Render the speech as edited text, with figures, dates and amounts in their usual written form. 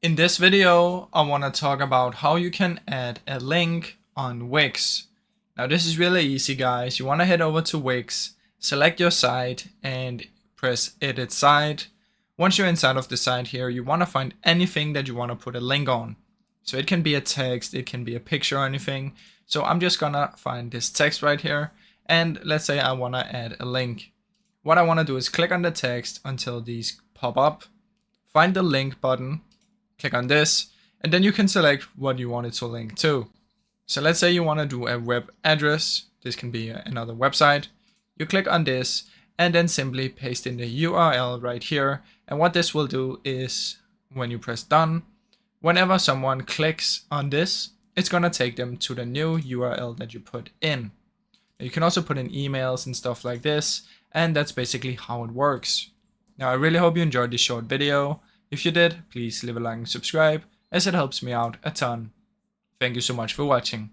In this video, I want to talk about how you can add a link on Wix. Now this is really easy, guys. You want to head over to Wix, select your site and press edit site. Once you're inside of the site here, you want to find anything that you want to put a link on. So it can be a text, it can be a picture or anything. So I'm just gonna find this text right here, and let's say I want to add a link. What I want to do is click on the text until these pop up, find the link button, click on this, and then you can select what you want it to link to. So let's say you want to do a web address. This can be another website. You click on this and then simply paste in the URL right here. And what this will do is when you press done, whenever someone clicks on this, it's going to take them to the new URL that you put in. You can also put in emails and stuff like this, and that's basically how it works. Now I really hope you enjoyed this short video. If you did, please leave a like and subscribe, as it helps me out a ton. Thank you so much for watching.